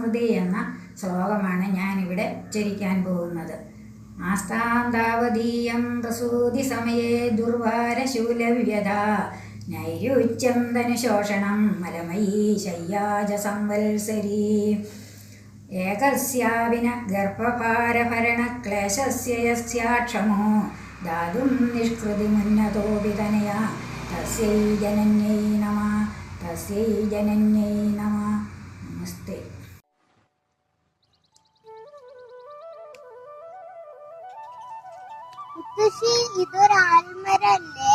സ്മൃതി എന്ന ശ്ലോകമാണ് ഞാനിവിടെ ഉച്ചരിക്കാൻ പോകുന്നത്. ആസ്താന്താവതീയം പ്രസൂതി സമയേ ദുർവാരശൂലവ്യത നൈരുച്യം ധനുശോഷണം മലമയീ ശയ്യാജ സംവത്സരീ ഏകസ്യാവിന ഗർഭഭാരഭരണക്ലേശസ്യ യസ്യാക്ഷമോ ദാതും നിഷ്കൃതിമുന്നതോപി തനയാ തസ്യൈ ജനന്യൈ നമഃ തസ്യൈ ജനന്യൈ നമഃ. നമസ്തേ. മുത്തശ്ശി, ഇതൊരു ആൽമരല്ലേ?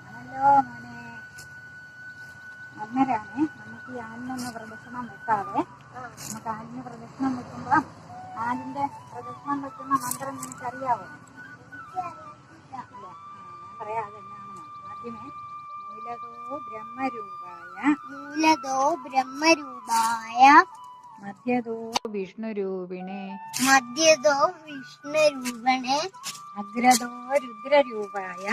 ഹലോ മോനെ, അന്നേരാണ് നമുക്ക് ഈ ആലിനൊന്ന് പ്രദക്ഷിണം വെക്കാതെ. നമുക്ക് ആലിന് പ്രദക്ഷിണം വെക്കുമ്പോൾ ആലിന്റെ പ്രദക്ഷിണം വെക്കുന്ന മന്ത്രം നിനക്കറിയാവോ? ഞാൻ പറയാം, അതെന്നാണ്. ആദ്യമേ മൂലതോ ബ്രഹ്മരൂപായ മധ്യതോ വിഷ്ണുരൂപിണേ അഗ്രതോ രുദ്രരൂപായ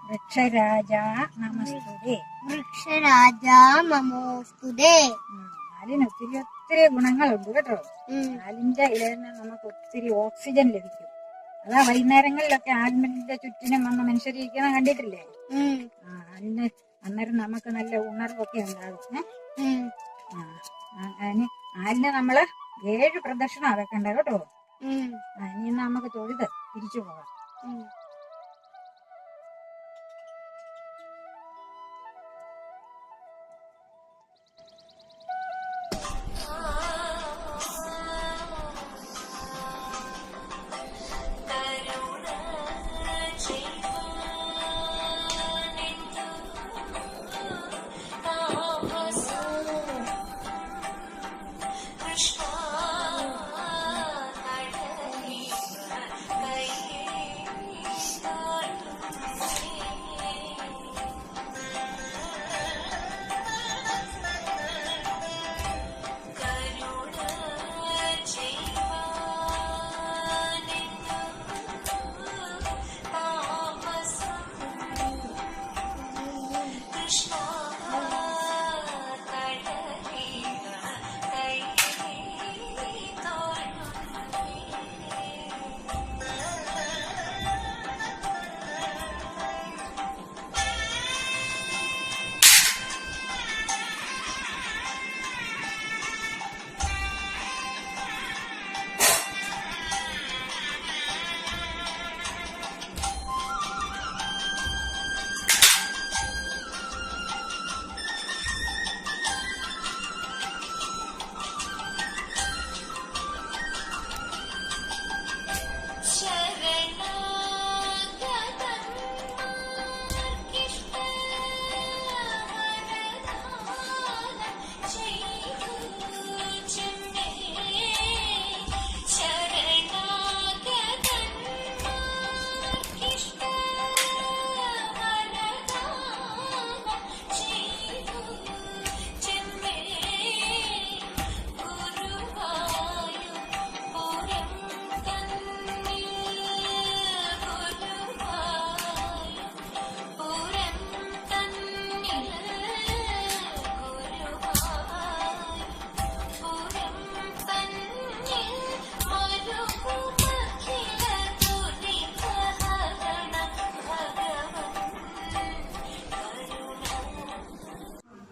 വൃക്ഷരാജാ നമോസ്തുതേ. ആലിന് ഒത്തിരി ഗുണങ്ങളുണ്ട് കേട്ടോ. ആലിന്റെ ഇലയിൽ നിന്ന് നമുക്ക് ഒത്തിരി ഓക്സിജൻ ലഭിക്കും. അതാ വൈകുന്നേരങ്ങളിലൊക്കെ ആലിന്റെ ചുറ്റിനും വന്ന് മനുഷ്യരിക്കുന്ന കണ്ടിട്ടില്ലേ? ആലിന് അന്നേരം നമുക്ക് നല്ല ഉണർവൊക്കെ ഉണ്ടാകും. ആലിന് നമ്മള് 7 പ്രദക്ഷിണം വെക്കണ്ട കേട്ടോ. ഇനി നമുക്ക് തൊഴുത് തിരിച്ചു പോകാം.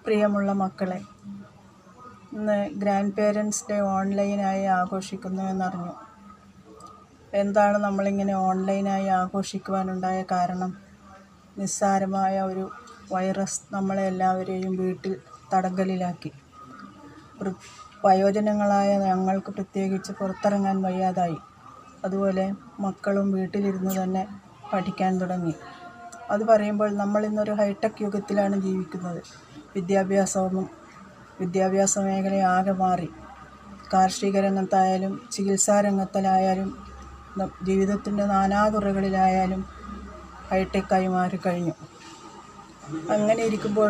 പ്രിയമുള്ള മക്കളെ, ഇന്ന് ഗ്രാൻഡ് പേരൻസ് ഡേ ഓൺലൈനായി ആഘോഷിക്കുന്നു എന്നറിഞ്ഞു. എന്താണ് നമ്മളിങ്ങനെ ഓൺലൈനായി ആഘോഷിക്കുവാനുണ്ടായ കാരണം? നിസ്സാരമായ ഒരു വൈറസ് നമ്മളെ എല്ലാവരെയും വീട്ടിൽ തടങ്കലിലാക്കി. വയോജനങ്ങളായ ഞങ്ങൾക്ക് പ്രത്യേകിച്ച് പുറത്തിറങ്ങാൻ വയ്യാതായി. അതുപോലെ മക്കളും വീട്ടിലിരുന്ന് തന്നെ പഠിക്കാൻ തുടങ്ങി. അത് പറയുമ്പോൾ നമ്മളിന്നൊരു ഹൈടെക് യുഗത്തിലാണ് ജീവിക്കുന്നത്. വിദ്യാഭ്യാസ മേഖലയാകെ മാറി. കാർഷിക രംഗത്തായാലും ചികിത്സാ രംഗത്തിലായാലും ജീവിതത്തിൻ്റെ നാനാതുറകളിലായാലും ഹൈടെക്കായി മാറിക്കഴിഞ്ഞു. അങ്ങനെ ഇരിക്കുമ്പോൾ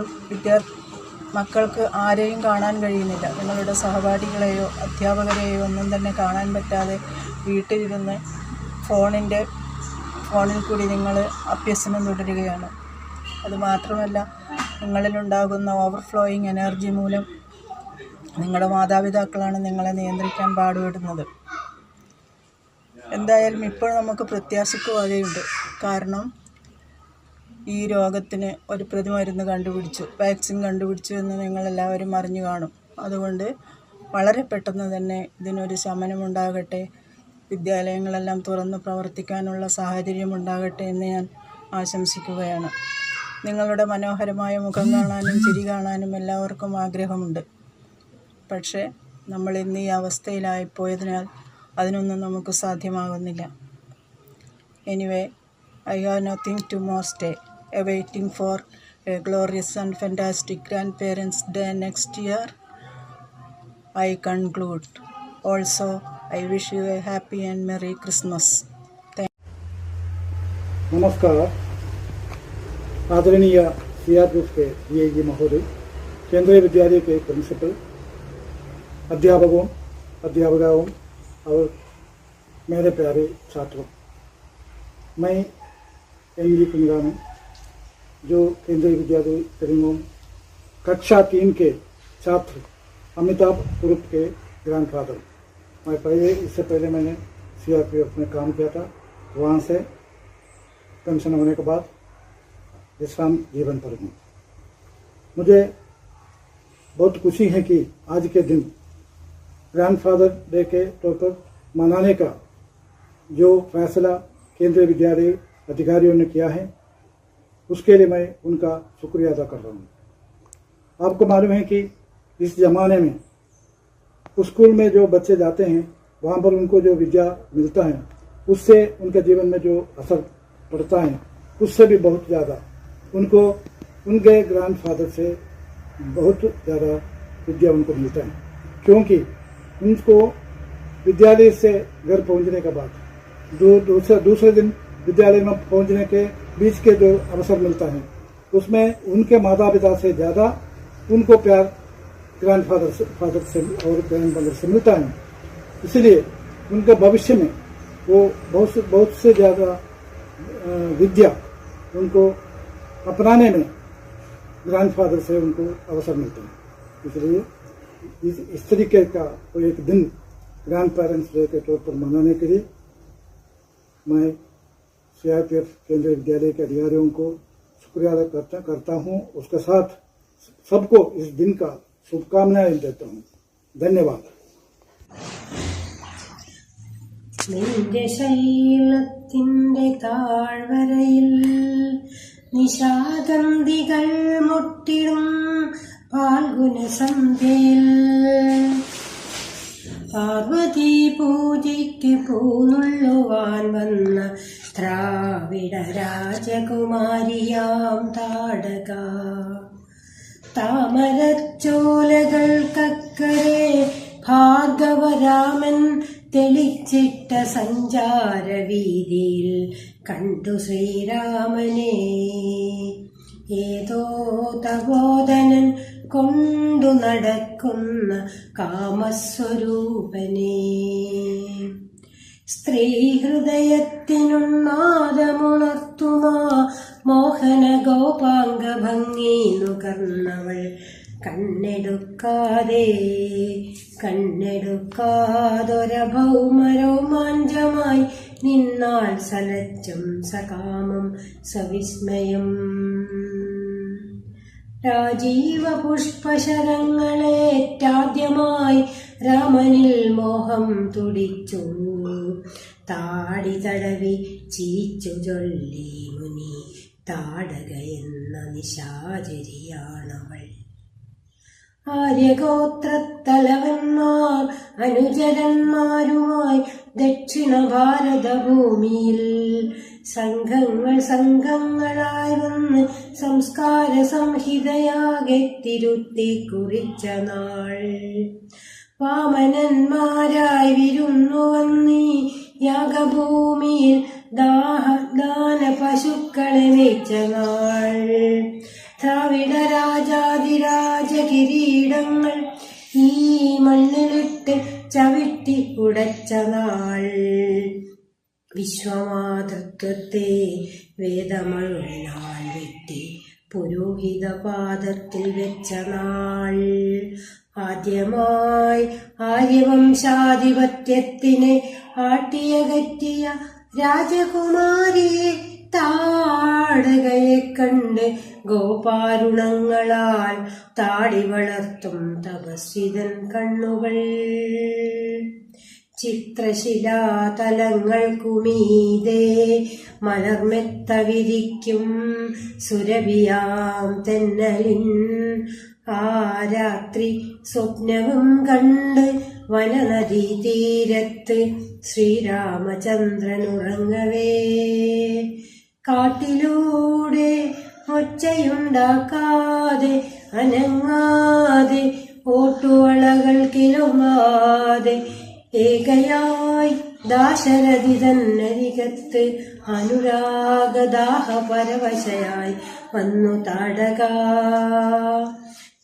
മക്കൾക്ക് ആരെയും കാണാൻ കഴിയുന്നില്ല. നിങ്ങളുടെ സഹപാഠികളെയോ അധ്യാപകരെയോ ഒന്നും തന്നെ കാണാൻ പറ്റാതെ വീട്ടിലിരുന്ന് ഫോണിൽ കൂടി നിങ്ങൾ അഭ്യസനം തുടരുകയാണ്. അതുമാത്രമല്ല, നിങ്ങളിലുണ്ടാകുന്ന ഓവർഫ്ലോയിങ് എനർജി മൂലം നിങ്ങളുടെ മാതാപിതാക്കളാണ് നിങ്ങളെ നിയന്ത്രിക്കാൻ പാടുപെടുന്നത്. എന്തായാലും ഇപ്പോൾ നമുക്ക് പ്രത്യാശയ്ക്ക് വകയുണ്ട്. കാരണം ഈ രോഗത്തിന് ഒരു പ്രതിമരുന്ന് കണ്ടുപിടിച്ചു, വാക്സിൻ കണ്ടുപിടിച്ചു എന്ന് നിങ്ങളെല്ലാവരും അറിഞ്ഞു കാണും. അതുകൊണ്ട് വളരെ പെട്ടെന്ന് തന്നെ ഇതിനൊരു ശമനമുണ്ടാകട്ടെ, വിദ്യാലയങ്ങളെല്ലാം തുറന്ന് പ്രവർത്തിക്കാനുള്ള സാഹചര്യം ഉണ്ടാകട്ടെ എന്ന് ഞാൻ ആശംസിക്കുകയാണ്. നിങ്ങളുടെ മനോഹരമായ മുഖം കാണാനും ചിരി കാണാനും എല്ലാവർക്കും ആഗ്രഹമുണ്ട്. പക്ഷേ നമ്മൾ ഇന്ന് ഈ അവസ്ഥയിലായിപ്പോയതിനാൽ അതിനൊന്നും നമുക്ക് സാധ്യമാകുന്നില്ല. Anyway, I have nothing to more stay. Awaiting for a glorious and fantastic Grandparents' Day next year, I conclude. Also, I wish you a happy and Merry Christmas. नमस्कार। आदरणीय CRPF के DIG महोदय, केंद्रीय विद्यालय के प्रिंसिपल, अध्यापकों और मेरे प्यारे छात्रों, मैं एमजी कुंदरानी, जो केंद्रीय विद्यालय करीमोम कक्षा 3 के छात्र अमिताभ उर्फ के ग्रैंडफादर। इससे पहले मैंने CRPF में काम किया था। वहाँ से पेंशन होने के बाद विश्राम जीवन पर हूँ। मुझे बहुत खुशी है कि आज के दिन ग्रैंडफादर डे के तौर पर मनाने का जो फैसला केंद्रीय विद्यालय अधिकारियों ने किया है, उसके लिए मैं उनका शुक्रिया अदा कर रहा हूँ। आपको मालूम है कि इस ज़माने में स्कूल में जो बच्चे जाते हैं, वहाँ पर उनको जो विद्या मिलता है, उससे उनके जीवन में जो असर पड़ता है, उससे भी बहुत ज़्यादा उनको उनके ग्रैंडफादर से बहुत ज़्यादा विद्या उनको मिलता है। क्योंकि उनको विद्यालय से घर पहुंचने के बाद दूसरे दिन विद्यालय में पहुंचने के बीच के जो अवसर मिलता है, उसमें उनके माता पिता से ज़्यादा उनको प्यार फादर से और ग्रैंडमदर से मिलता है। इसलिए उनके भविष्य में वो बहुत से ज़्यादा विद्या उनको अपनाने में ग्रैंडफादर से उनको अवसर मिलते हैं। इसलिए इस तरीके का कोई एक दिन ग्रैंड पेरेंट्स डे के तौर पर मनाने के लिए मैं CRPF केंद्रीय विद्यालय के अधिकारियों को शुक्रिया अदा करता हूँ। उसके साथ सबको इस दिन का शुभकामनाएं देता हूँ। धन्यवाद। നിന്റെ ശൈലത്തിൻ്റെ താഴ്വരയിൽ നിശാഗന്ധികൾ മുട്ടിടും ഫാൽഗുന സന്ധ്യയിൽ പാർവതി പൂജയ്ക്ക് പൂനുള്ളുവാൻ വന്ന ദ്രാവിഡ രാജകുമാരിയാം താടക താമരച്ചോലകൾക്കക്കരെ ഭാർഗവരാമൻ തെളിച്ചിട്ട സഞ്ചാരവീതിയിൽ കണ്ടു ശ്രീരാമനെ. ഏതോ തപോധനൻ കൊണ്ടു നടക്കുന്ന കാമസ്വരൂപനെ. സ്ത്രീ ഹൃദയത്തിനുന്മാദമുണർത്തുമാ മോഹന ഗോപാംഗ ഭംഗി നുകർന്നവൾ കണ്ണെടുക്കാതൊരഭൗമരോമാഞ്ചമായി നിന്നാൽ സലച്ചും സകാമം സവിസ്മയം. രാജീവ പുഷ്പശരങ്ങളേറ്റാദ്യമായി രാമനിൽ മോഹം തുടിച്ചു. താടി തടവി ചിരിച്ചു ചൊല്ലി മുനി താടക എന്ന നിശാചരിയാണവൾ. ആര്യഗോത്രത്തലവന്മാർ അനുചരന്മാരുമായി ദക്ഷിണ ഭാരതഭൂമിയിൽ സംഘങ്ങളായി വന്ന് സംസ്കാര സംഹിതയാകെ തിരുത്തി കുറിച്ച നാൾ. വാമനന്മാരായി വിരുന്നു വന്നീ യാഗഭൂമിയിൽ ദാന പശുക്കളെ മേച്ച നാൾ. ദ്രാവിഡ രാജാതിരാജ കിരീടങ്ങൾ ഈ മണ്ണിലിട്ട് ചവിട്ടി ഉടച്ച നാൾ. വിശ്വമാതൃത്വത്തെ വേദമഴുവിനാൽ വെട്ടി പുരോഹിത പാദത്തിൽ വെച്ച നാൾ. ആദ്യമായി ആര്യവംശാധിപത്യത്തിനെ ആട്ടിയകറ്റിയ രാജകുമാരിയെ താടകയെ കണ്ട് ഗോപാരുണങ്ങളാൽ താടി വളർത്തും തപസ്വിതൻ കണ്ണുകൾ. ചിത്രശിലാതലങ്ങൾക്കുമീതേ മലർമെത്ത വിരിക്കും സുരഭിയാം തെന്നലിൻ. ആ രാത്രി സ്വപ്നവും കണ്ട് വനനദീ തീരത്ത് ശ്രീരാമചന്ദ്രൻ ഉറങ്ങവേ. കാട്ടിലൂടെ ഒച്ചയുണ്ടാക്കാതെ അനങ്ങാതെ ഓട്ടുവളകൾ കിലുങ്ങാതെ ഏകയായി ദാശരഥി തന്നരികത്ത് അനുരാഗദാഹ പരവശയായി വന്നു താടക.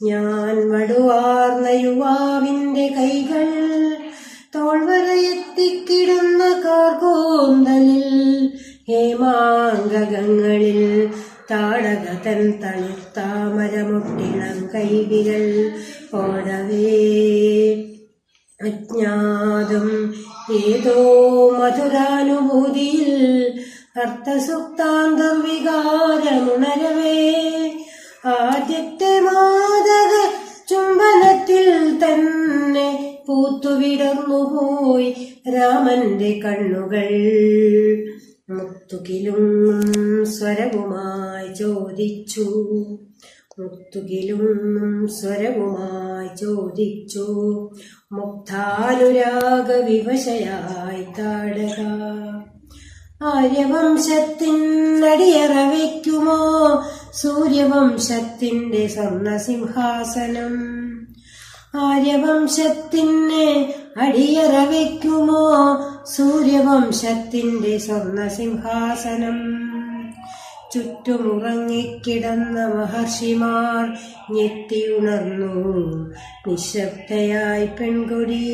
ഞാൻ വടുവാർന്ന യുവാവിന്റെ കൈകൾ തോൾവരയെത്തിക്കിടുന്ന കാർകൂന്തലിൽ ഹേമാംഗങ്ങളിൽ താടക തൻ തളിർത്താമരമൊട്ടിളം കൈവിരൽ ഓടവേ. അജ്ഞാതം ഏതോ മധുരാനുഭൂതിയിൽ അർത്ഥസുക്താന്തർവികാരമുണരവേ. ആദ്യത്തെ മാദക ചുംബനത്തിൽ തന്നെ പൂത്തുവിടർന്നുപോയി രാമന്റെ കണ്ണുകൾ. മുത്തുകിലും സ്വരവുമായി ചോദിച്ചു, മുത്തുകിലും സ്വരവുമായി ചോദിച്ചു മുക്താനുരാഗ വിവശയായി താടക. ആര്യവംശത്തിനടിയറ വയ്ക്കുമോ സൂര്യവംശത്തിന്റെ സ്വർണസിംഹാസനം? ആര്യവംശത്തിന് അടിയറ വയ്ക്കുമോ സൂര്യവംശത്തിന്റെ സ്വർണസിംഹാസനം? ചുറ്റുമുറങ്ങിക്കിടന്ന മഹർഷിമാർ ഞെട്ടിയുണർന്നു നിശബ്ദയായി പെൺകൊടി.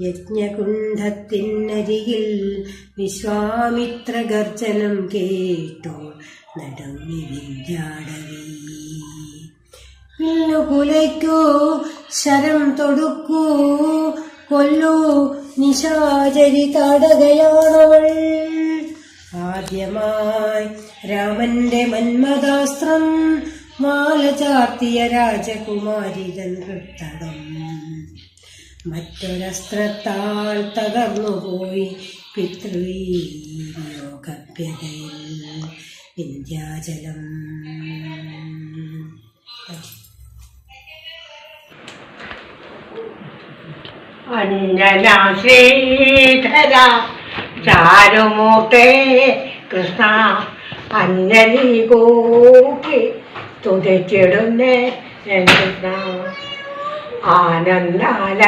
യജ്ഞകുണ്ഠത്തിനരികിൽ വിശ്വാമിത്ര ഗർജനം കേട്ടു നടുങ്ങി വിദ്യാടവി. വില്ലുകുലയ്ക്കൂ ശരം തൊടുക്കൂ കൊല്ലൂ നിശാചരി താടകയാണവൾ. ആദ്യമായി രാമന്റെ മന്മഥാസ്ത്രം മാല ചാർത്തിയ രാജകുമാരിതൻ ഹൃത്തടം. മറ്റൊരസ്ത്രത്താൽ തകർന്നുപോയി പിതൃലോകഭ്യതയിൽ വിന്ധ്യാചലം. അഞ്ജനാ ശ്രീധര ചാരുമൂർത്തേ കൃഷ്ണ അഞ്ജലി കൂക്കി തുതിച്ചിടുന്നേ കൃഷ്ണ. ആനന്ദാലങ്കാര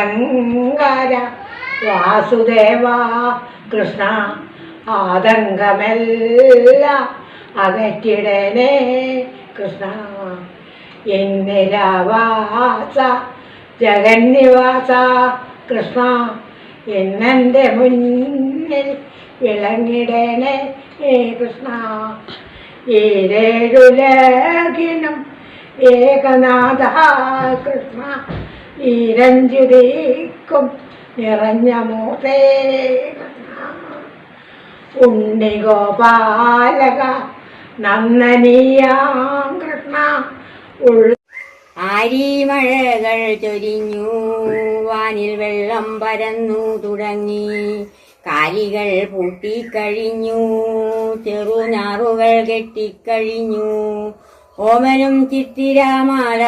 വാസുദേവ കൃഷ്ണ ആതങ്കമെല്ലാം അകറ്റിടനേ കൃഷ്ണ. എന്നിരവാസ ജഗന്നിവാസ കൃഷ്ണ എന്നെ മുന്നിൽ വിളങ്ങിടേണേ കൃഷ്ണ. ഈരേഴുലകിനും ഏകനാഥ കൃഷ്ണ ഈരഞ്ജുതിക്കും നിറഞ്ഞ മൂർത്തേ കൃഷ്ണ. ഉണ്ണിഗോപാലക നന്ദനീയാം കൃഷ്ണ. ആരിമഴകൾ ചൊരിഞ്ഞു വാനിൽ വെള്ളം പരന്നു തുടങ്ങി. കാലികൾ പൂട്ടിക്കഴിഞ്ഞു ചെറുനാറുകൾ കെട്ടിക്കഴിഞ്ഞു. ഓമനും ചിത്തിരാമാല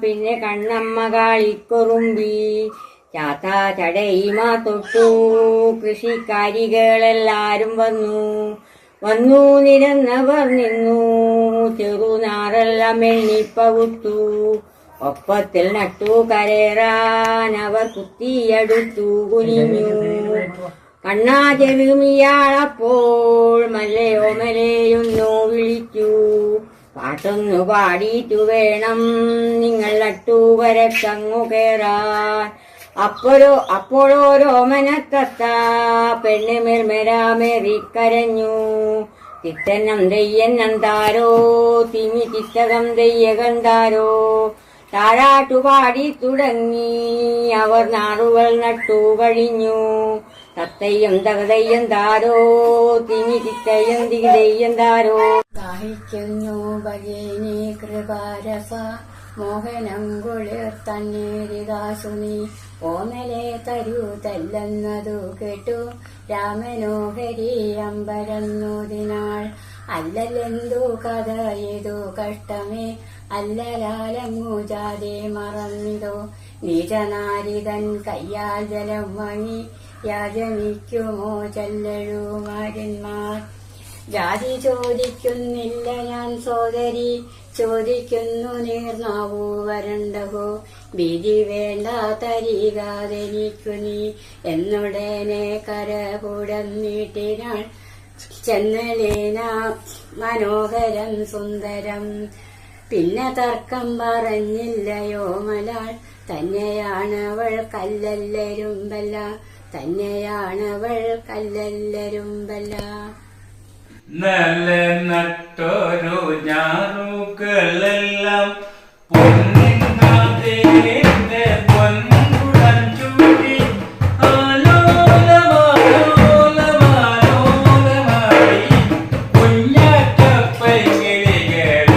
പിന്നെ കണ്ണമ്മ കാളിക്കുറുമ്പി. ചാത്ത ചടയിമ തൊട്ടു കൃഷിക്കാരികളെല്ലാരും വന്നു നിരന്നവർ നിന്നു. ചെറുനാറെല്ലാം എണ്ണിപ്പകുത്തു ഒപ്പത്തിൽ നട്ടു കരേറാൻ അവർ കുത്തിയെടുത്തു കുനിഞ്ഞു. കണ്ണാ ചെവിയുമിയാളപ്പോൾ മല്ലയോ മലയൊന്നു വിളിച്ചു. പാട്ടൊന്നു പാടിയിട്ടു വേണം നിങ്ങൾ നട്ടുവരക്കങ്ങു കയറാൻ. അപ്പോഴോരോമനത്തത്ത പെണ്ണുമേൽ മെരാമേറിക്കരഞ്ഞു. തിത്തന്നം തെയ്യന്നെന്താരോ തിമി തിത്തകം തെയ്യ കണ്ടാരോ താരാട്ടുപാടി തുടങ്ങി അവർ നാറുകൾ നട്ടു കഴിഞ്ഞു. തത്തയ്യം തകതയ്യം താരോ തിമി തിത്തയ്യം തികതയ്യം താരോ. ദാഹിക്കുന്നു ഭഗേനി കൃപാരസ മോഹനം കുളിർ തന്നേരിദാസുനി ഓമലെ തരൂ തല്ലെന്നതു കേട്ടു രാമനോഹരി അമ്പരന്നൂതിനാൾ. അല്ലലെന്തു കഥ ഏതു കഷ്ടമേ അല്ലലാലങ്ങു ജാതെ മറന്നിതോ നീചനാരിതൻ കയ്യാൽ ജലം വാങ്ങി യാചമിക്കുമോ ചല്ലഴുമാരന്മാർ. ജാതി ചോദിക്കുന്നില്ല ഞാൻ സോദരി ചോദിക്കുന്നു നീർനാവൂ വരണ്ടഹോ വിധി വേണ്ട തരികാതെനിക്കു നീ എന്നുടനെ കരപുടന്നിട്ടിനാൾ. ചെന്നലേന മനോഹരം സുന്ദരം പിന്നെ തർക്കം പറഞ്ഞില്ലയോ മലാൾ. തന്നെയാണവൾ കല്ലല്ലരുമ്പല്ല തന്നെയാണവൾ കല്ലല്ലരുമ്പല്ല. നല്ല നട്ടോരോ ഞാറുകളെല്ലാം പൊന്നിങ്ങാതെ പൊൻകുടം ചൂടി ആലോലമാലോലമാലോലമായി കുഞ്ഞാറ്റപ്പൈകിളികൾ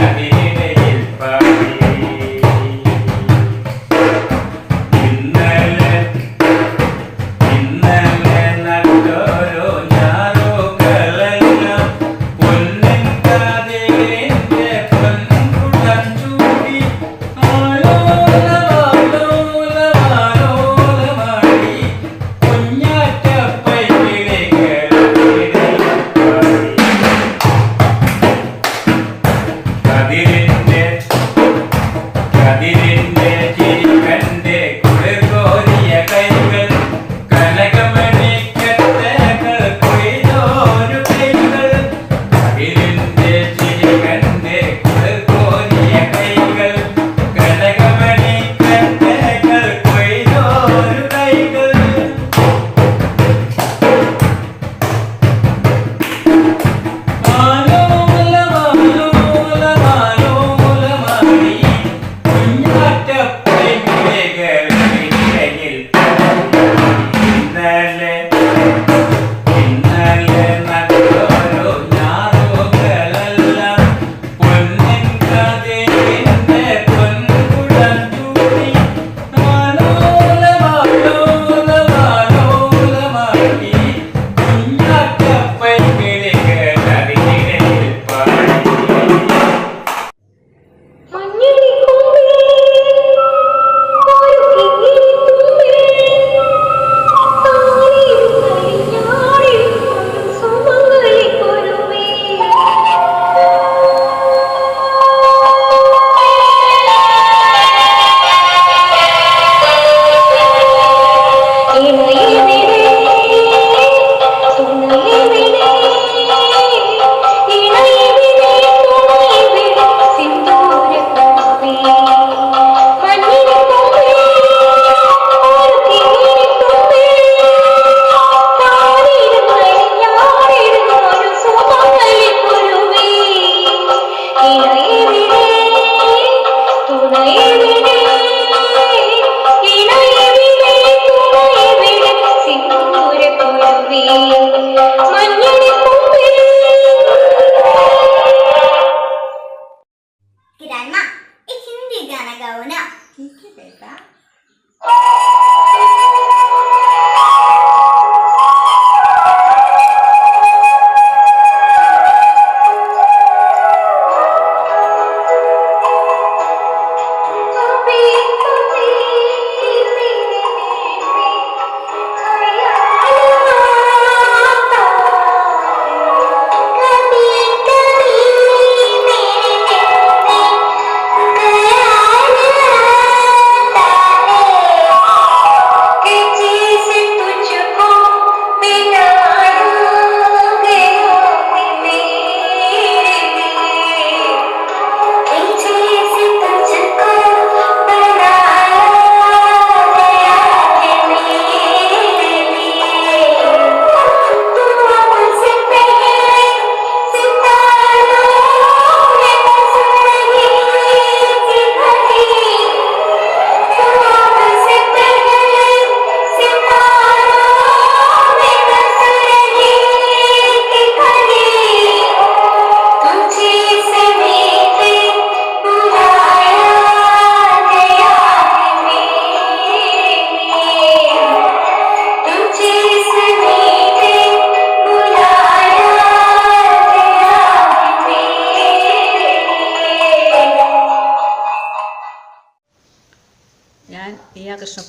അതിനിടയിൽ പാടി. ഇന്നലെ നട്ടോരോ ഞാറുകളെല്ലാം പൊന്നിങ്ങാതെ പൊൻകുടം ചൂടി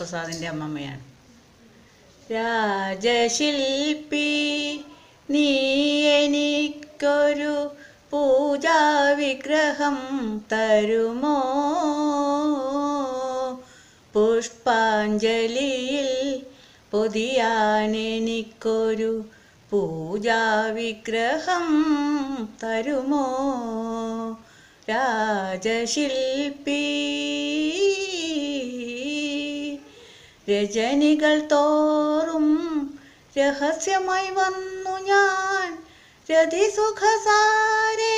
പ്രസാദിൻ്റെ അമ്മമ്മയാണ്. രാജശില്പി നീ എനിക്കൊരു പൂജാവിഗ്രഹം തരുമോ? പുഷ്പാഞ്ജലിയിൽ പൊതിയാനെനിക്കൊരു പൂജാവിഗ്രഹം തരുമോ? രാജശില്പി രജനികൾ തോറും രഹസ്യമായി വന്നു ഞാൻ രതിസുഖസാരേ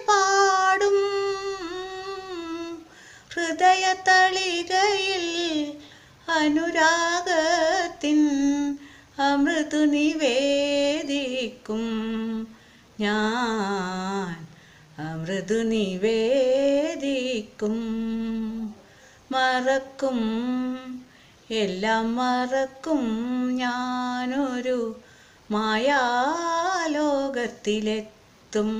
പാടും. ഹൃദയതളികയിൽ അനുരാഗത്തിൻ അമൃത് നിവേദിക്കും ഞാൻ, അമൃത് നിവേദിക്കും. മറക്കും, എല്ലാം മറക്കും ഞാനൊരു മായാലോകത്തിലെത്തും.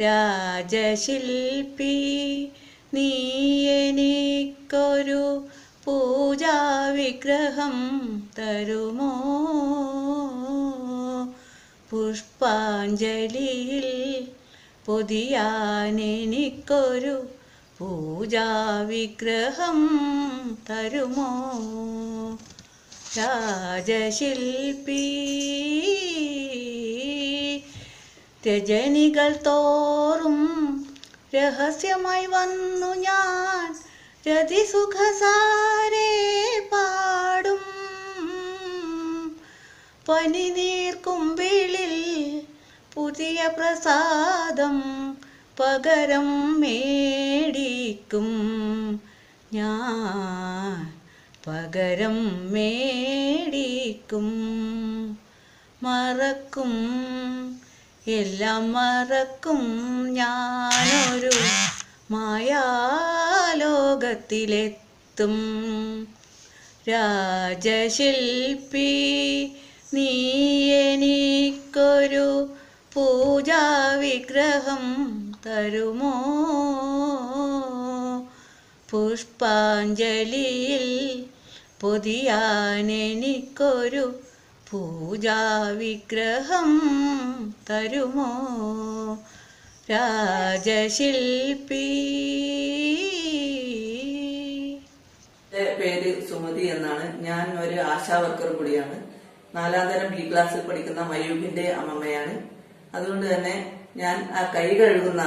രാജശില്പി നീ എനിക്കൊരു പൂജാവിഗ്രഹം തരുമോ? പുഷ്പാഞ്ജലിയിൽ പൊതിയാനെനിക്കൊരു പൂജാവിഗ്രഹം തരുമോ? രാജശില്പി രജനികൾ തോറും രഹസ്യമായി വന്നു ഞാൻ രതിസുഖസാരേ പാടും. പനിനീർക്കുമ്പിളിൽ പുതിയ പ്രസാദം പകരം മേടിക്കും ഞാൻ, പകരം മേടിക്കും. മറക്കും, എല്ലാം മറക്കും ഞാനൊരു മായാലോകത്തിലെത്തും. രാജശില്പി നീ എനിക്കൊരു പൂജാവിഗ്രഹം തരുമോ? പുഷ്പാഞ്ജലിയിൽ പൊതിയാനെനിക്കൊരു പൂജാവിഗ്രഹം തരുമോ? രാജശില്പി. എൻ്റെ പേര് സുമതി എന്നാണ്. ഞാൻ ഒരു ആശാ വർക്കർ കൂടിയാണ്. 4ാം തരം ബി ക്ലാസ്സിൽ പഠിക്കുന്ന മയൂബിന്റെ അമ്മമ്മയാണ്. അതുകൊണ്ട് തന്നെ ഞാൻ ആ കൈ കഴുകുന്ന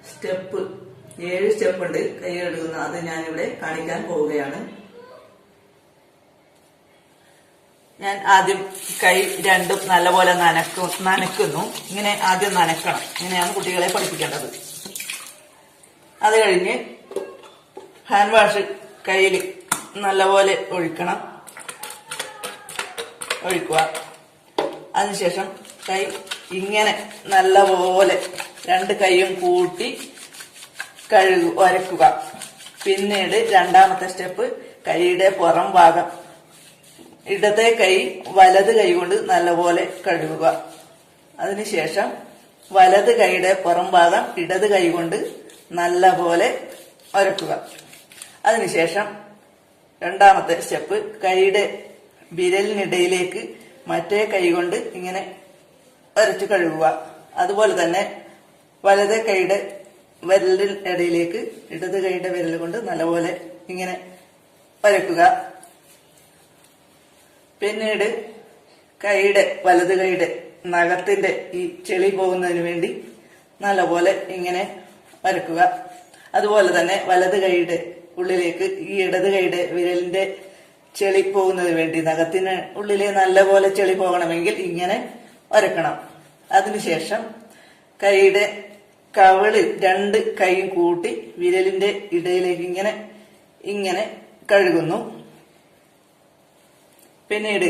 സ്റ്റെപ്പ് 7 സ്റ്റെപ്പുണ്ട് കൈ കഴുകുന്ന, അത് ഞാനിവിടെ കാണിക്കാൻ പോവുകയാണ്. ഞാൻ ആദ്യം കൈ രണ്ടും നല്ലപോലെ നനയ്ക്കുന്നു. ഇങ്ങനെ ആദ്യം നനക്കണം. ഇങ്ങനെയാണ് കുട്ടികളെ പഠിപ്പിക്കേണ്ടത്. അത് കഴിഞ്ഞ് ഹാൻഡ് വാഷ് കയ്യിൽ നല്ലപോലെ ഒഴിക്കുക. അതിനുശേഷം കൈ ഇങ്ങനെ നല്ലപോലെ 2 കൈയും കൂട്ടി ഉരയ്ക്കുക. പിന്നീട് 2ാമത്തെ സ്റ്റെപ്പ് കൈയുടെ പുറം ഭാഗം ഇടത്തെ കൈ വലത് കൈ കൊണ്ട് നല്ലപോലെ കഴുകുക. അതിനുശേഷം വലത് കൈയുടെ പുറം ഭാഗം ഇടത് കൈ കൊണ്ട് നല്ലപോലെ ഉരയ്ക്കുക. അതിനുശേഷം 2ാമത്തെ സ്റ്റെപ്പ് കൈയുടെ വിരലിനിടയിലേക്ക് മറ്റേ കൈ കൊണ്ട് ഇങ്ങനെ ഉരച്ച് കഴുകുക. അതുപോലെ തന്നെ വലത് കൈയുടെ വിരലിനിടയിലേക്ക് ഇടത് കൈയുടെ വിരൽ കൊണ്ട് നല്ലപോലെ ഇങ്ങനെ ഉരയ്ക്കുക. പിന്നീട് വലത് കൈയുടെ നഖത്തിന്റെ ഈ ചെളി പോകുന്നതിന് വേണ്ടി നല്ലപോലെ ഇങ്ങനെ ഉരയ്ക്കുക. അതുപോലെ തന്നെ വലത് കൈയുടെ ഉള്ളിലേക്ക് ഈ ഇടത് കൈയുടെ വിരലിന്റെ ചെളി പോകുന്നതിന് വേണ്ടി നഖത്തിന് ഉള്ളിലെ നല്ലപോലെ ചെളി പോകണമെങ്കിൽ ഇങ്ങനെ ഉരക്കണം. അതിനുശേഷം കൈയുടെ കവിളിൽ 2 കൈയും കൂട്ടി വിരലിന്റെ ഇടയിലേക്ക് ഇങ്ങനെ കഴുകുന്നു. പിന്നീട്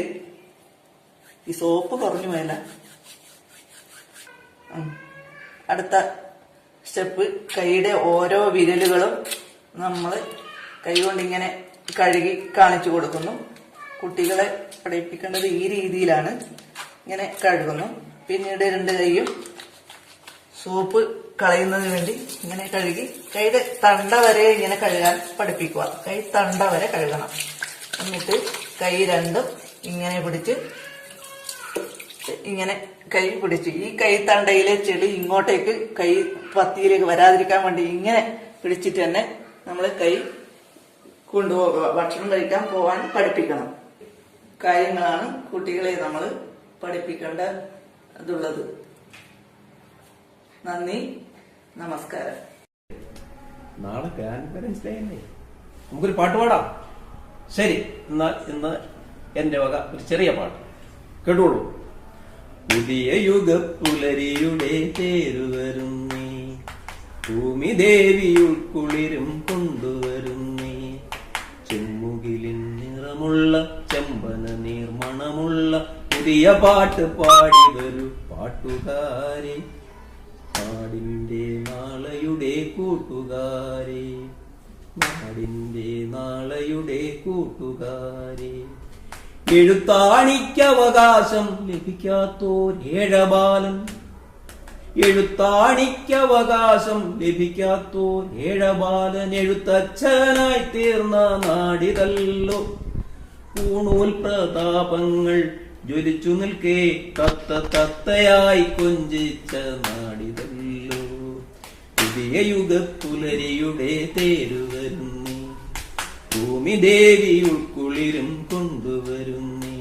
ഈ സോപ്പ് കുറഞ്ഞു പോയല്ല. അടുത്ത സ്റ്റെപ്പ് കൈയുടെ ഓരോ വിരലുകളും നമ്മൾ കൈകൊണ്ട് ഇങ്ങനെ കഴുകി കാണിച്ചു കൊടുക്കുന്നു. കുട്ടികളെ പഠിപ്പിക്കേണ്ടത് ഈ രീതിയിലാണ്. ഇങ്ങനെ കഴുകുന്നു. പിന്നീട് 2 കൈയും സോപ്പ് കളയുന്നതിന് വേണ്ടി ഇങ്ങനെ കഴുകി കൈയുടെ തണ്ട വരെ ഇങ്ങനെ കഴുകാൻ പഠിപ്പിക്കുക. കൈ തണ്ട വരെ കഴുകണം. എന്നിട്ട് കൈ രണ്ടും ഇങ്ങനെ പിടിച്ച് ഇങ്ങനെ കൈ പിടിച്ചു. ഈ കൈ തണ്ടയിലെ ചെളി ഇങ്ങോട്ടേക്ക് കൈ പത്തിയിലേക്ക് വരാതിരിക്കാൻ വേണ്ടി ഇങ്ങനെ പിടിച്ചിട്ട് തന്നെ നമ്മൾ കൈ കൊണ്ടുപോകുക. ഭക്ഷണം കഴിക്കാൻ പോവാൻ പഠിപ്പിക്കണം. കാര്യങ്ങളാണ് കുട്ടികളെ നമ്മൾ പഠിപ്പിക്കേണ്ടതുള്ളത്. നന്ദി, നമസ്കാരം. നാളെ ഗ്രാൻഡ് പേരൻസ് ഡേ അല്ലേ, നമുക്കൊരു പാട്ട് പാടാം. ശരി, എന്നാൽ ഇന്ന് എന്റെ വക ഒരു ചെറിയ പാട്ട് കേട്ടോളൂ. പുതിയ യുഗ പുലരിയുടെ തേരുവരുന്നേ, ഭൂമി ദേവി ഉൾക്കുളിരും കൊണ്ടുവരുന്നേ, ചെമ്മുകിലിൻ നിറമുള്ള ചെമ്പന നീർമണമുള്ള പുതിയ പാട്ട് പാടി വരൂ പാട്ടുകാരെ, നാടിന്റെ നാളെയുടെ കൂട്ടുകാരെ, നാടിന്റെ നാളെയുടെ കൂട്ടുകാരെ. എഴുത്താണിക്കവകാശം ലഭിക്കാത്തോരേഴബാലൻ, എഴുത്താണിക്കവകാശം ലഭിക്കാത്തോരേഴബാലൻ എഴുത്തച്ഛനായി തീർന്ന നാടിതല്ലോ. പൂണൂൽ പ്രതാപങ്ങൾ ജ്വലിച്ചു നിൽക്കേ തത്തയായി കൊഞ്ചിച്ച നാടിതല്ലോ. പുതിയ യുഗപ്പുലരിയുടെ തേരുവരുന്നേ, ഭൂമി ദേവി ഉൾക്കുളിരും കൊണ്ടുവരുന്നേ,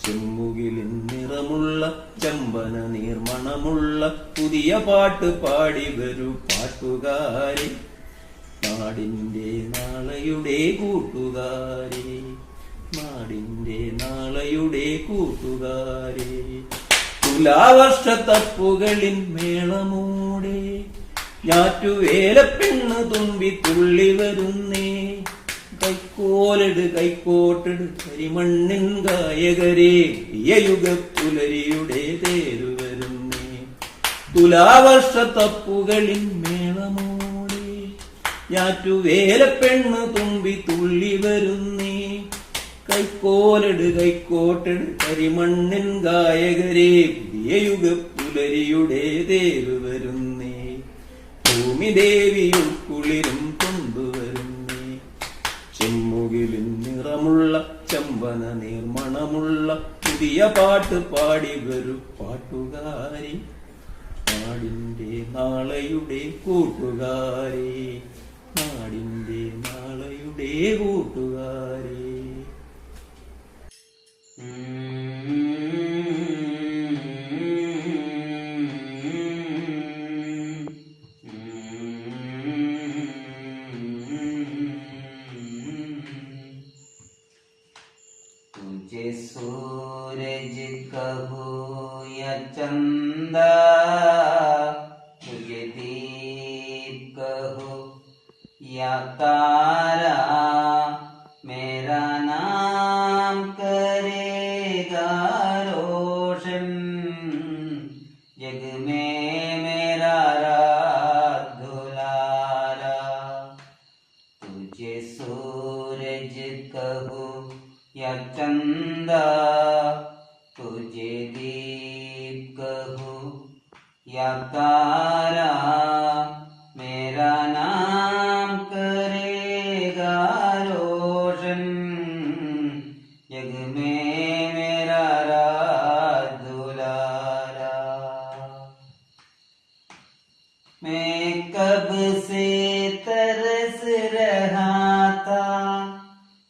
ചെമ്മുകിലിൻ നിറമുള്ള ചമ്പന നീർമണമുള്ള പുതിയ പാട്ട് പാടി വരൂ പാട്ടുകാരെ, നാടിന്റെ നാളെയുടെ കൂട്ടുകാരെ, നാടിന്റെ നാളെയുടെ കൂട്ടുകാരെ. തുലാവർഷത്തപ്പുകളിൻ മേളമൂടെ ഞാറ്റുവേലപ്പെണ്ണ് തുമ്പി തുള്ളി വരുന്നേ, കൈക്കോലെട് കൈക്കോട്ടെട് കരിമണ്ണിൻ ഗായകരെ, യുഗപ്പുലരിയുടെ തേരുവരുന്നേ. തുലാവർഷത്തപ്പുകളിൻ മേളമോടെ ഞാറ്റുവേലപ്പെണ്ണ് തുമ്പി തുള്ളി വരുന്നേ, കൈക്കോലെട് കൈക്കോട്ടെട് കരിമണ്ണിൻ ഗായകരെ, യുഗപ്പുലരിയുടെ തേരുവരുന്നേ, ഭൂമി ദേവി ഉൾക്കുളിരും കൊണ്ടുവരുന്നേ, ചെമ്മുകിലിൻ നിറമുള്ള ചമ്പന നീർമണമുള്ള പുതിയ പാട്ട് പാടി വരൂ പാട്ടുകാരെ, നാടിന്റെ നാളെയുടെ കൂട്ടുകാരെ, നാടിന്റെ നാളെയുടെ കൂട്ടുകാരെ. तुझे सूरज कहो या चंदा, तुझे दीप कहो या तारा, मेरा नाम करेगा रोशन, जग में मेरा रात दुलारा. तुझे सूरज कहो या चंदा, तुझे दीप कहो या तारा, मेरा नाम करेगा रोशन, जग में मेरा राज दुलारा. मैं कब से तरस रहा था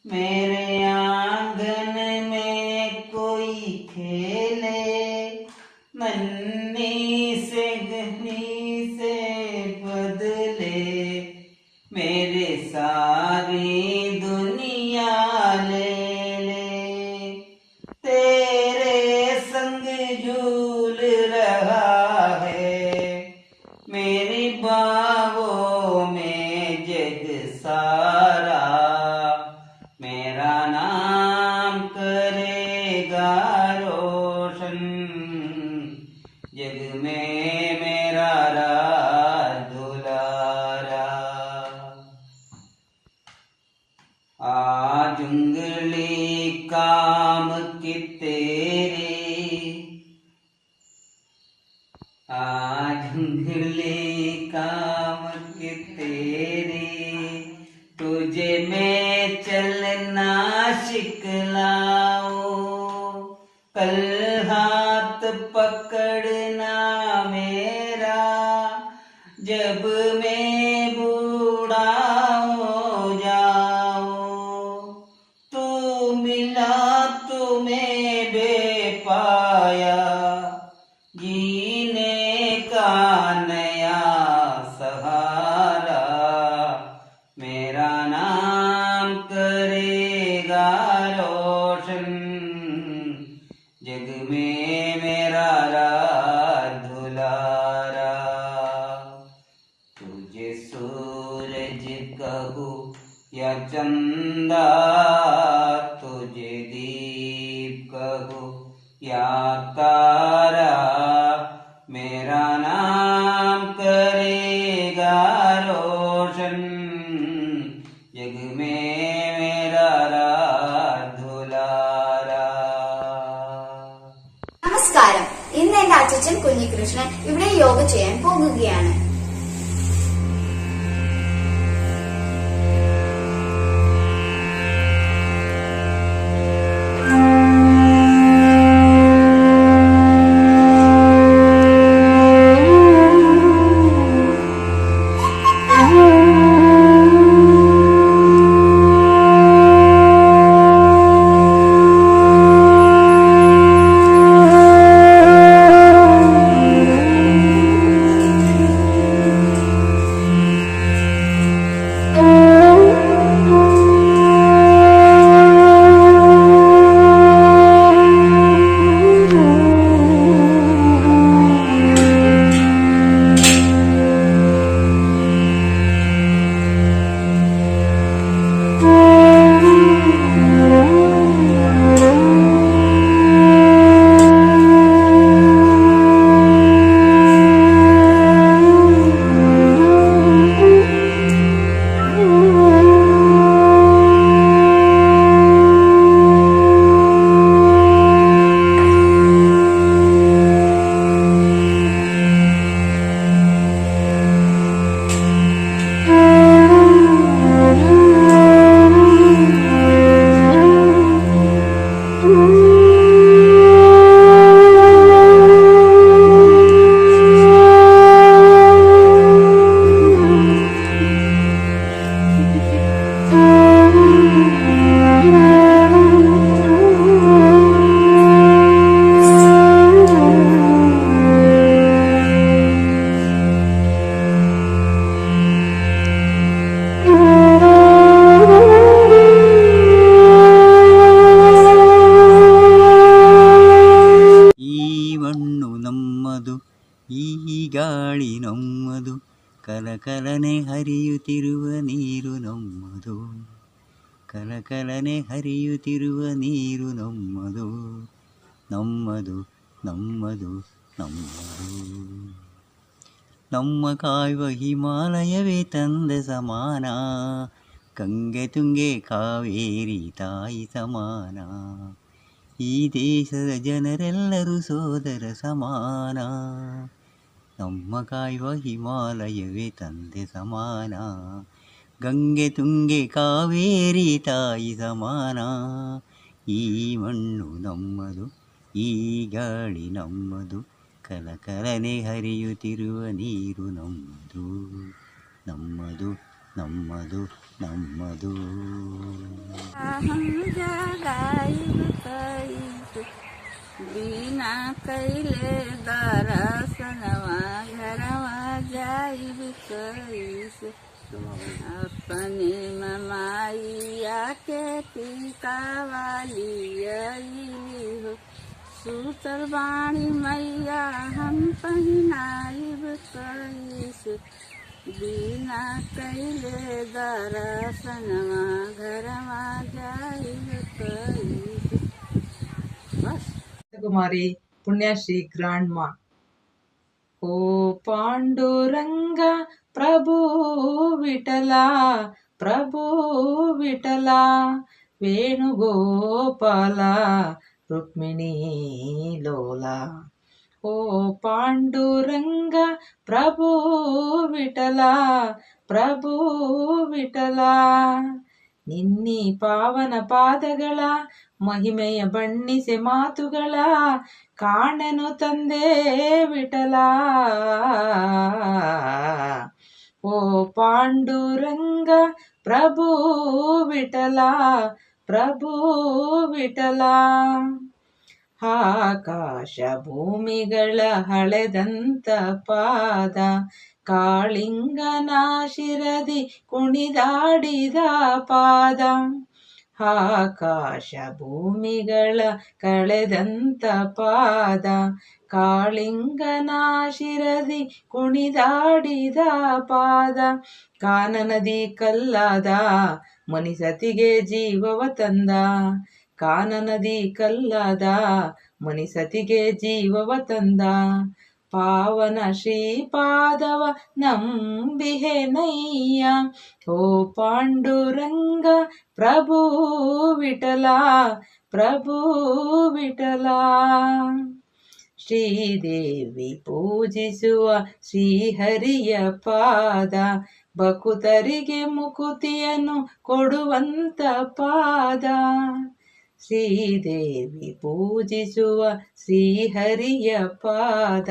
मेरे आंगन में कोई खेले, नन्ही से घनी से बदले, मेरे सारी दुनिया ले ले, तेरे संग झूल रहा है मेरी बाहों में जग सारा, मेरा नाम करेगा रोशन, जग में मेरा राज दुलारा. आज उंगली काम की तेरी, आज उंगली काम की तेरी, तुझे मैं चलना लाओ, कल हाथ पकड़ना मेरा, जब मैं बूढ़ा हो जाऊं। तू मिला तो मैं बेपाया, जीने का नया सहारा, मेरा नाम करेगा रोशन, जग में मेरा राज दुलारा। तुझे सूरज कहूँ या चंदा, तुझे दीप कहूँ या तारा, मेरा नाम करेगा रोशन, जग में मेरा राज दुलारा. നമസ്കാരം. ഇന്ന് എന്റെ അച്ഛൻ കുഞ്ഞികൃഷ്ണൻ ഇവിടെ യോഗ ചെയ്യാൻ പോകുകയാണ്. ಗಾಳಿ ನಮ್ಮದು, ಕಲಕಲನೆ ಹರಿಯುತ್ತಿರುವ ನೀರು ನಮ್ಮದು, ಕಲಕಲನೆ ಹರಿಯುತ್ತಿರುವ ನೀರು ನಮ್ಮದು, ನಮ್ಮದು ನಮ್ಮದು ನಮ್ಮದು. ನಮ್ಮ ಕಾಯುವ ಹಿಮಾಲಯವೇ ತಂದ ಸಮಾನ, ಗಂಗೆ ತುಂಗೆ ಕಾವೇರಿ ತಾಯಿ ಸಮಾನ, ಈ ದೇಶದ ಜನರೆಲ್ಲರೂ ಸೋದರ ಸಮಾನ. ನಮ್ಮ ಕಾಯುವ ಹಿಮಾಲಯವೇ ತಂದೆ ಸಮಾನ, ಗಂಗೆ ತುಂಗೆ ಕಾವೇರಿ ತಾಯಿ ಸಮಾನ. ಈ ಮಣ್ಣು ನಮ್ಮದು, ಈ ಗಾಳಿ ನಮ್ಮದು, ಕಲಕಲನೆ ಹರಿಯುತ್ತಿರುವ ನೀರು ನಮ್ಮದು, ನಮ್ಮದು ನಮ್ಮದು ನಮ್ಮದು. बिना कैले दरसनवा घरवा जाइब कैसे, अपने ममाइया के टीका वाली हो, सूतर बाणी मैया हम पहनाइब कैसे, बिना कैले दरसनवा घरवा जाइब कैसे. बस ಕುಮಾರಿ ಪುಣ್ಯಶ್ರೀ ಗ್ರಾಂಡ್ ಮಾ. ಓ ಪಾಂಡುರಂಗ ಪ್ರಭು ವಿಠಲ, ಪ್ರಭು ವಿಠಲ, ವೇಣುಗೋಪಾಲ ರುಕ್ಮಿಣಿ ಲೋಲ. ಓ ಪಾಂಡುರಂಗ ಪ್ರಭು ವಿಠಲ, ಪ್ರಭು ವಿಠಲ, ನಿನ್ನಿ ಪಾವನ ಪಾದಗಳ ಮಹಿಮೆಯ ಬಣ್ಣಿಸೆ ಮಾತುಗಳ ಕಾಣೆನು ತಂದೆ ವಿಠಲ. ಓ ಪಾಂಡುರಂಗ ಪ್ರಭು ವಿಠಲ, ಪ್ರಭು ವಿಠಲ. ಆಕಾಶ ಭೂಮಿಗಳ ಹಳೆದಂತ ಪಾದ, ಕಾಳಿಂಗನ ಶಿರದಿ ಕುಣಿದಾಡಿದ ಪಾದ. ಆಕಾಶ ಭೂಮಿಗಳ ಕಳೆದಂತ ಪಾದ, ಕಾಳಿಂಗನ ಶಿರದಿ ಕುಣಿದಾಡಿದ ಪಾದ. ಕಾನನದಿ ಕಲ್ಲಾದ ಮನಿಸತಿಗೆ ಜೀವವ ತಂದ, ಕಾನನದಿ ಕಲ್ಲಾದ ಮನಿಸತಿಗೆ ಜೀವವ ತಂದ. ಪಾವನ ಶ್ರೀಪಾದವ ನಂಬಿಹೆನಯ್ಯ, ಓ ಪಾಂಡುರಂಗ ಪ್ರಭು ವಿಠಲ, ಪ್ರಭು ವಿಠಲ. ಶ್ರೀದೇವಿ ಪೂಜಿಸುವ ಶ್ರೀಹರಿಯ ಪಾದ, ಭಕುತರಿಗೆ ಮುಕುತಿಯನ್ನು ಕೊಡುವಂತ ಪಾದ. ಶ್ರೀದೇವಿ ಪೂಜಿಸುವ ಶ್ರೀಹರಿಯ ಪಾದ,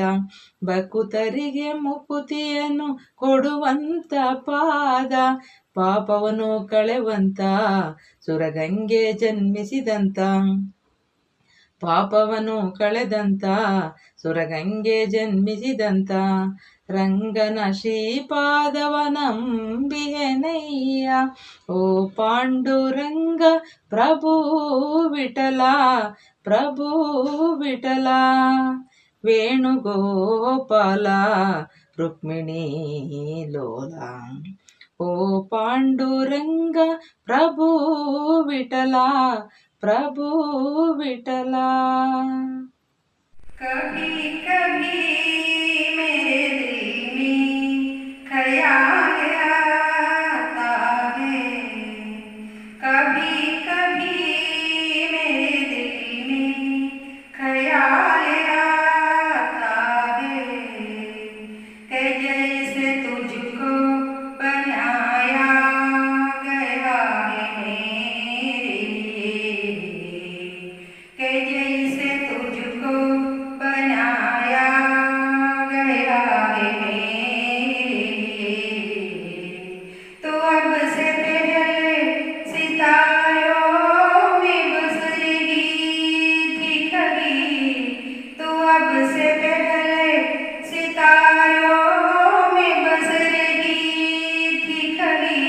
ಭಕುತರಿಗೆ ಮುಕುತಿಯನ್ನು ಕೊಡುವಂತ ಪಾದ. ಪಾಪವನ್ನು ಕಳೆವಂತ ಸುರಗಂಗೆ ಜನ್ಮಿಸಿದಂತ, ಪಾಪವನ್ನು ಕಳೆದಂತ ಸುರಗಂಗೆ ಜನ್ಮಿಸಿದಂತ. ರಂಗನ ಶ್ರೀಪಾದವ ನಂಬಿಹೆನಯ್ಯ, ಓ ಪಾಂಡುರಂಗ ಪ್ರಭು ವಿಠಲ, ಪ್ರಭು ವಿಠಲ. ವೇಣುಗೋಪಾಲ ರುಕ್ಮಿಣೀ ಲೋಲ, ಓ ಪಾಂಡುರಂಗ ಪ್ರಭು ವಿಠಲ, ಪ್ರಭು ವಿಠಲ. कभी कभी मेरे दिल में ख्याल आता है, कभी कभी मेरे दिल में ख्याल आता है, कि जैसे तुझको बनाया गया है मेरे लिए, कि जैसे तुझको बनाया गया है मेरे लिए। तो अब से पहले सितारों में बसरेगी थी खड़ी, तो अब से पहले सितारों में बसरेगी थी खड़ी।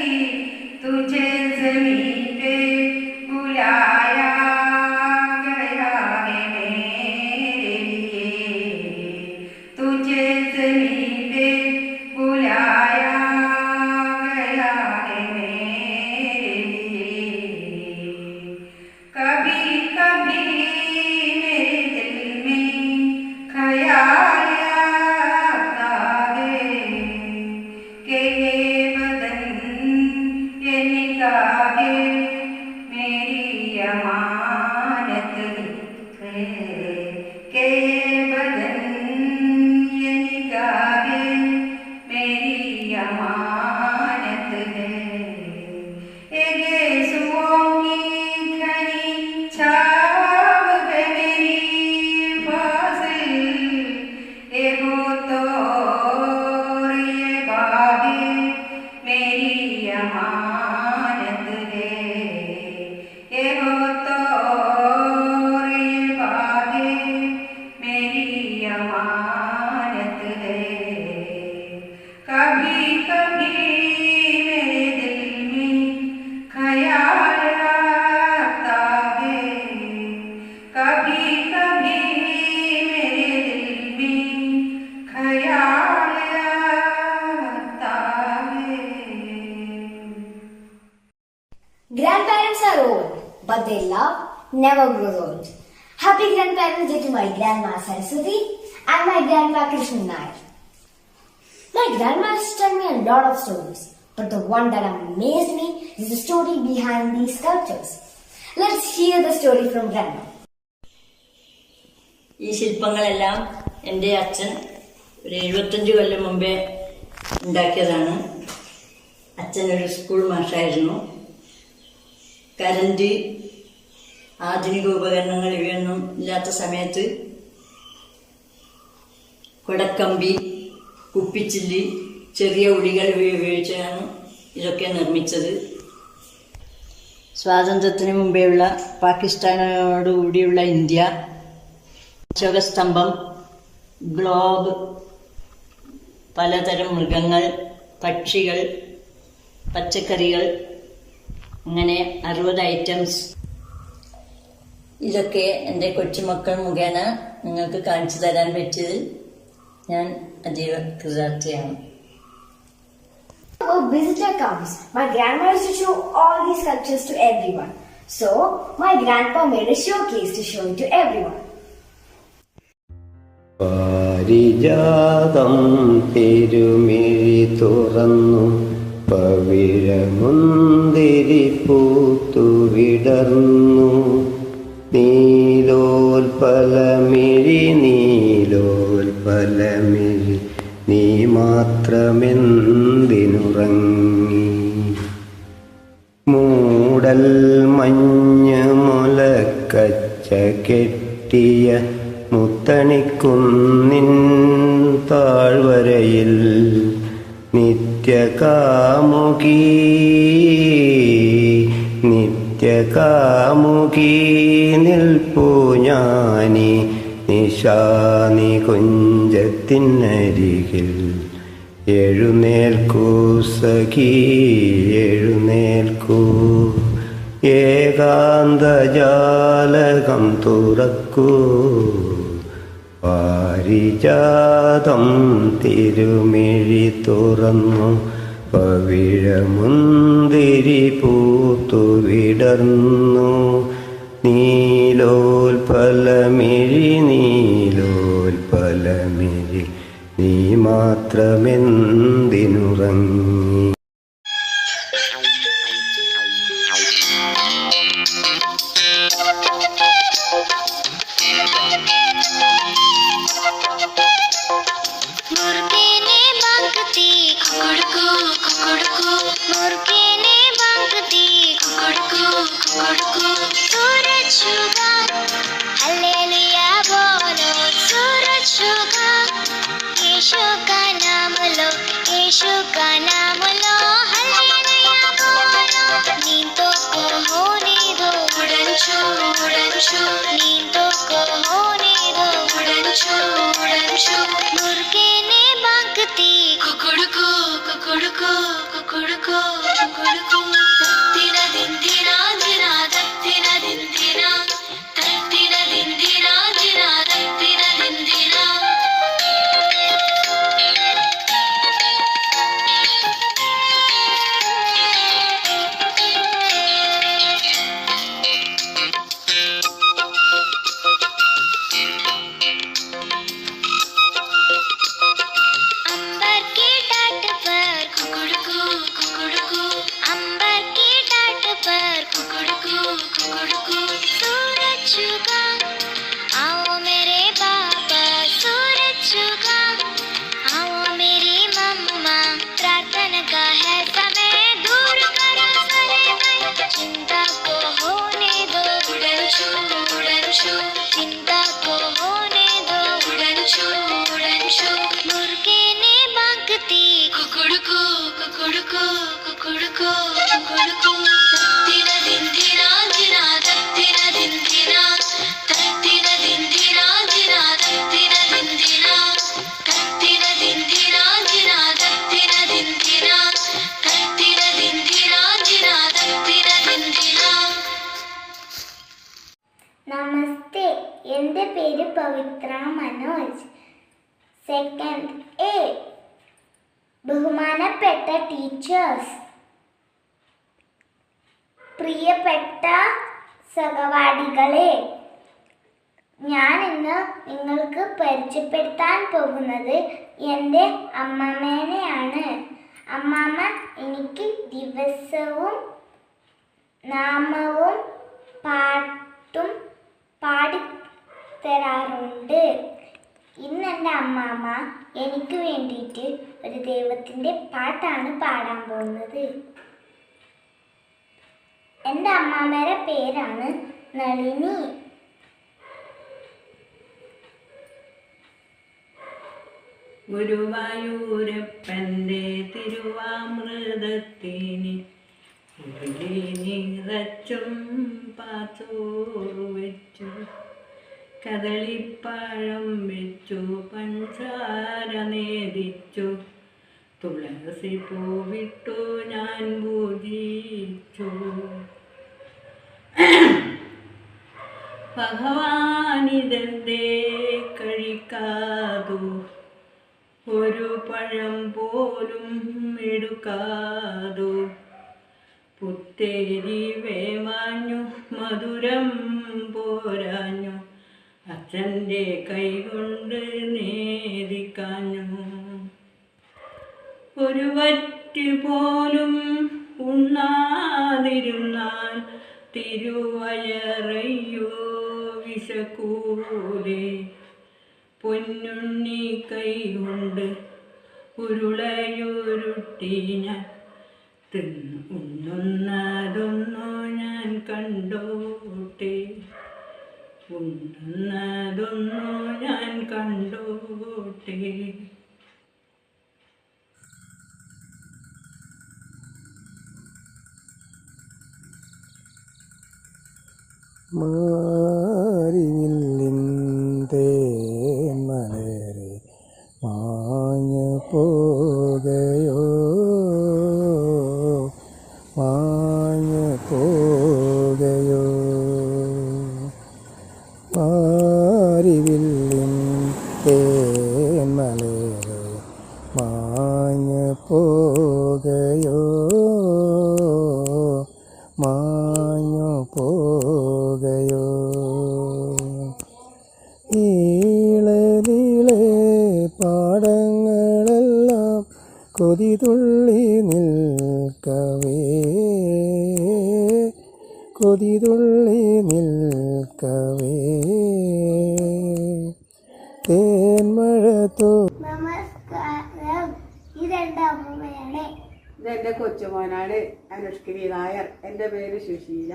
तुझे ज़मीन पे बुलाया गया है मेरे लिए, तुझे ज़मीन पे बुलाया गया है मेरे लिए। कभी कभी मेरे दिल में ख्याल आता है, कि ये बदन ये निगाहें मेरी अमानत है, कि ये बदन ये निगाहें मेरी अमानत है। ये गेसुओं की घनी छाव है मेरी फासिल, ये हो तो और ये बाहें मेरी अमानत है, ये हो तो और ये बाहें मेरी अमानत है। कभी कभी मेरे दिल में ख्याल आता है, कभी कभी मेरे दिल में ख्याल आता है। Grandparents are old, but their love never grows old. Happy Grandparents Day to my grandma Saraswati and my grandpa Krishnan Nair. My grandma has told me a lot of stories, but the one that amazed me is the story behind these sculptures. Let's hear the story from grandma. ഈ ശില്പങ്ങളെല്ലാം എൻ്റെ അച്ഛൻ ഒരു 75 കൊല്ലം മുമ്പേ ഉണ്ടാക്കിയതാണ്. അച്ഛനൊരു school മാഷായിരുന്നു. Current ആധുനിക ഉപകരണങ്ങൾ ഇവയൊന്നും ഇല്ലാത്ത സമയത്ത് കൊടക്കമ്പി, കുപ്പിച്ചില്ലി, ചെറിയ ഉളികൾ ഉപയോഗിച്ചാണ് ഇതൊക്കെ നിർമ്മിച്ചത്. സ്വാതന്ത്ര്യത്തിന് മുമ്പേയുള്ള പാകിസ്ഥാനോടുകൂടിയുള്ള ഇന്ത്യ, അശോകസ്തംഭം, ഗ്ലോബ്, പലതരം മൃഗങ്ങൾ, പക്ഷികൾ, പച്ചക്കറികൾ, അങ്ങനെ 60 ഐറ്റംസ്. ഇതൊക്കെ എൻ്റെ കൊച്ചുമക്കൾ മുഖേന നിങ്ങൾക്ക് കാണിച്ചു തരാൻ പറ്റിയതിൽ ഞാൻ അതീവ കൃതാർത്ഥയാണ്. A visitor comes. My grandma used to show all these sculptures to everyone. So, my grandpa made a showcase to show it to everyone. പാരിജാതം തിരുമിഴി തുറന്നു പവിഴമുന്തിരി പൂത്തു വിടർന്നു നീലോൽപലമിഴി നീലോൽപലമിഴി നീ മാത്രമെന്തിനുറങ്ങി മൂടൽ മഞ്ഞ് മുലക്കച്ച കെട്ടിയ മുത്തണിക്കുന്നിൻ താഴ്വരയിൽ നിത്യകാമുകി നിത്യകാമുകി നിൽപ്പൂ ഞാനി നിശാനി കുഞ്ചത്തിനരികിൽ എഴുന്നേൽക്കൂ സഖി എഴുന്നേൽക്കൂ ഏകാന്തജാലകം തുറക്കൂ പാരിജാതം തിരുമിഴി തുറന്നു പവിഴമുന്തിരി പൂത്തു വിടർന്നു നീലോൽപലമിഴി നീലോൽപലമിഴി നീ മാത്രമെന്തിനുറങ്ങി നമസ്തേ, എൻ്റെ പേര് പവിത്ര മനോജ്. Second A. ബഹുമാനപ്പെട്ട ടീച്ചേഴ്സ്, പ്രിയപ്പെട്ട സഹപാഠികളെ, ഞാൻ ഇന്ന് നിങ്ങൾക്ക് പരിചയപ്പെടുത്താൻ പോകുന്നത് എൻ്റെ അമ്മമ്മേനെയാണ്. അമ്മമ്മ എനിക്ക് ദിവസവും നാമവും പാട്ടും പാടിത്തരാറുണ്ട്. ഇന്ന് എൻ്റെ അമ്മാമ്മ എനിക്ക് വേണ്ടിയിട്ട് ഒരു ദൈവത്തിൻ്റെ പാട്ടാണ് പാടാൻ പോകുന്നത്. എൻ്റെ അമ്മാമ്മയുടെ പേരാണ് നളിനി. ഗുരുവായൂരപ്പന്റെ തിരുവാമൃതത്തിന് നിറച്ചും പാത്തോറു വെച്ചു, കദളിപ്പഴം വെച്ചു, പഞ്ചാര നേദിച്ചു, തുളസി പൂവിട്ടു ഞാൻ പൂജിച്ചു. ഭഗവാനിതെന്തേ കഴിക്കാതു, ഒരു പഴം പോലും എടുക്കാതു, പുത്തേരി വേവാഞ്ഞു മധുരം പോരാഞ്ഞു, അച്ഛൻ്റെ കൈകൊണ്ട് നേദിക്കാഞ്ഞു. ഒരു വറ്റ് പോലും ഉണ്ണാതിരുന്നാൽ തിരുവയറയ്യോ വിശക്കൂലേ. പൊന്നുണ്ണി കൈകൊണ്ട് ഉരുളയുരുട്ടി ഞാൻ ഉണ്ണുന്നതൊന്നു ഞാൻ കണ്ടോട്ടെ, ഉണ്ണുന്നതൊന്നു ഞാൻ കണ്ടോട്ടെ. മാരിവില്ലിൻ്റെ മലരെ മാഞ്ഞു പോകയോ, മാഞ്ഞു പോകയോ. മാരിവില്ലിൻ്റെ മലരെ മാഞ്ഞു പോകയോ, മാഞ്ഞു പോകയോ. നീളെ പാടങ്ങളെല്ലാം കൊതിതുള്ളി നിൽക്കവേ, കൊതിതുള്ളി നിൽക്കവേ. തേന്മഴ തോ. നമസ്കാരം. ഇതെന്റെ അമ്മയാണ്. ഇതെന്റെ കൊച്ചുമോനാണ് അനുഷ്കരി നായർ. എൻ്റെ പേര് സുശീല.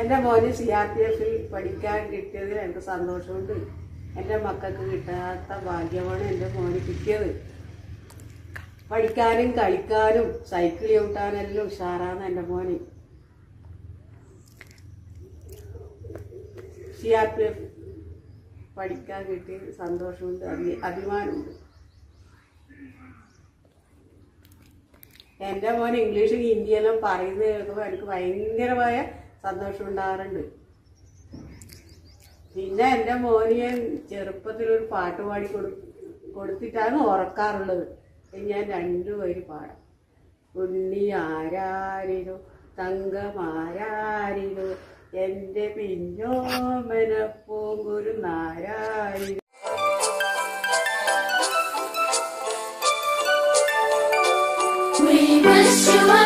എൻ്റെ മോന് CRPF പഠിക്കാൻ കിട്ടിയതിൽ എനിക്ക് സന്തോഷമുണ്ട്. എൻ്റെ മക്കൾക്ക് കിട്ടാത്ത ഭാഗ്യമാണ് എൻ്റെ മോന് കിട്ടിയത്. പഠിക്കാനും കളിക്കാനും സൈക്കിൾ ചവിട്ടാനെല്ലാം ഉഷാറാണ് എൻ്റെ മോന്. CRPF പഠിക്കാൻ കിട്ടിയ സന്തോഷമുണ്ട്, അഭിമാനമുണ്ട്. എൻ്റെ മോൻ ഇംഗ്ലീഷും ഹിന്ദിയെല്ലാം പറയുന്നത് കേൾക്കുമ്പോൾ എനിക്ക് ഭയങ്കരമായ സന്തോഷം ഉണ്ടാകാറുണ്ട്. പിന്നെ എൻ്റെ മോന് ഞാൻ ചെറുപ്പത്തിലൊരു പാട്ട് പാടി കൊടുത്തിട്ടാണ് ഉറക്കാറുള്ളത്. ഞാൻ 2 വരി പാടാം. ഉണ്ണി ആരാരിലോ തങ്കമാരാരിലോ എൻ്റെ പിന്നോമനപ്പൂങ്കുരു നാരാരിലോ. We wish you a